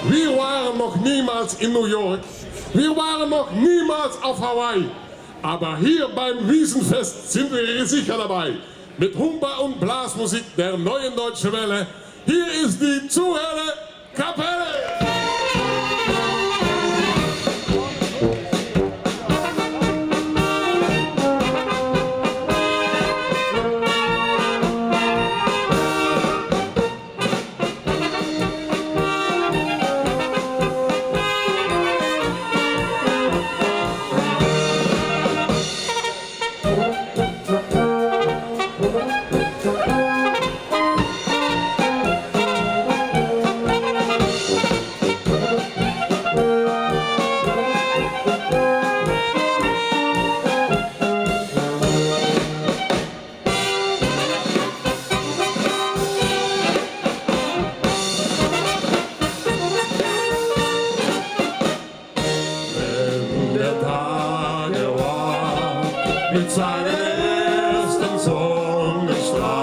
Wir waren noch niemals in New York. Wir waren noch niemals auf Hawaii. Aber hier beim Wiesenfest sind wir sicher dabei. Mit Humba und Blasmusik der neuen Deutschen Welle. Hier ist die Zuhörer Kapelle. Mit seinem ersten Sonnenstrahl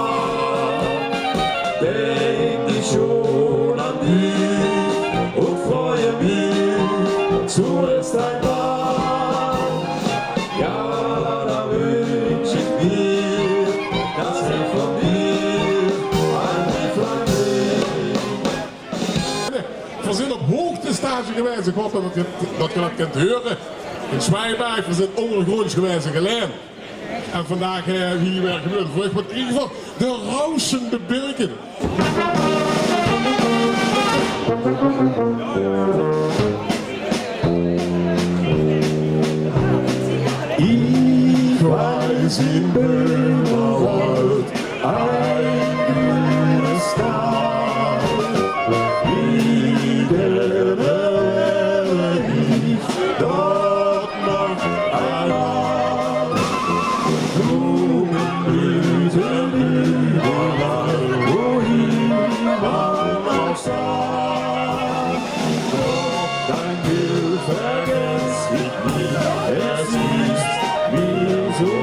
denk ich schon an dich und freue mich zuerst einmal. Ja, da wünsch ich mir, dass von dir ein Brieflein bringt. We zijn op hoogtestage geweest, ik hoop dat je dat kunt horen. In Zwijberg, we zijn ondergronds geweest en geleerd. En vandaag hier weer gebeurd. Maar in ieder geval de rousende Birken. Ich weiß in Böhmerwald ein grünes Tal. Wie gerne ich dort noch einmal. Blumenblüten überall, wohin man auch sah. Doch dein Bild vergess ich nie, es ist mir so.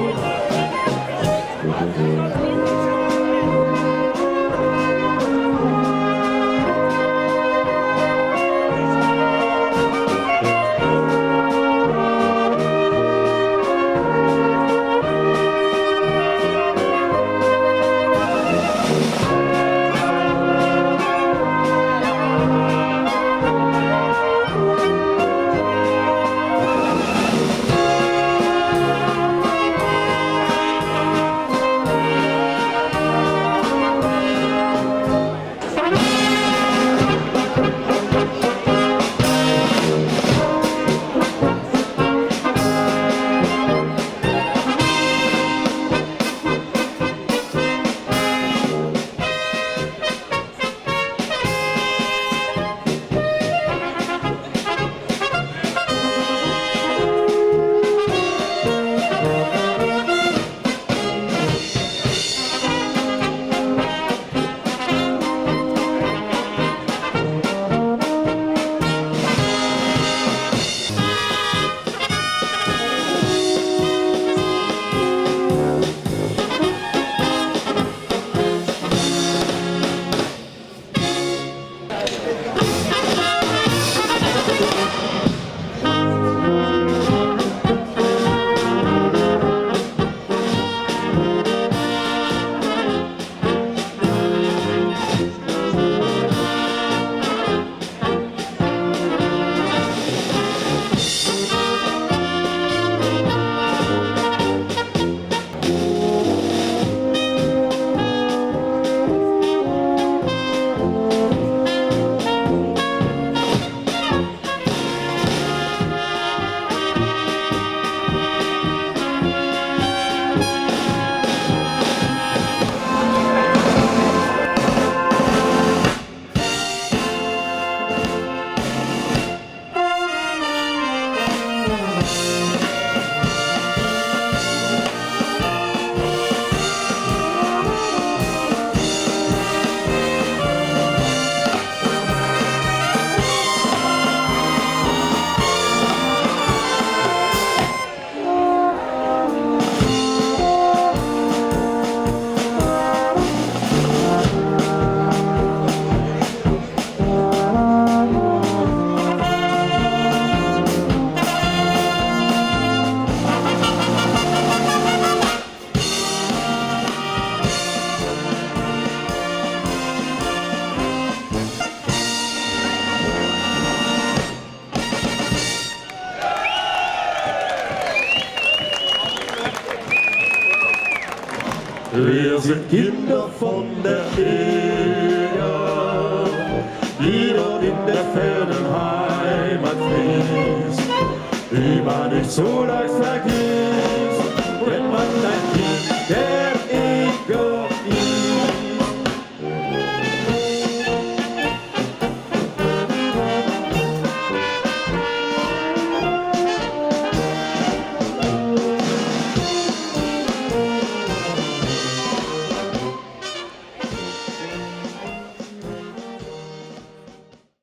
Wir sind Kinder von der Ehe, die dort in der fernen Heimat fließt, die man nicht so leicht vergisst.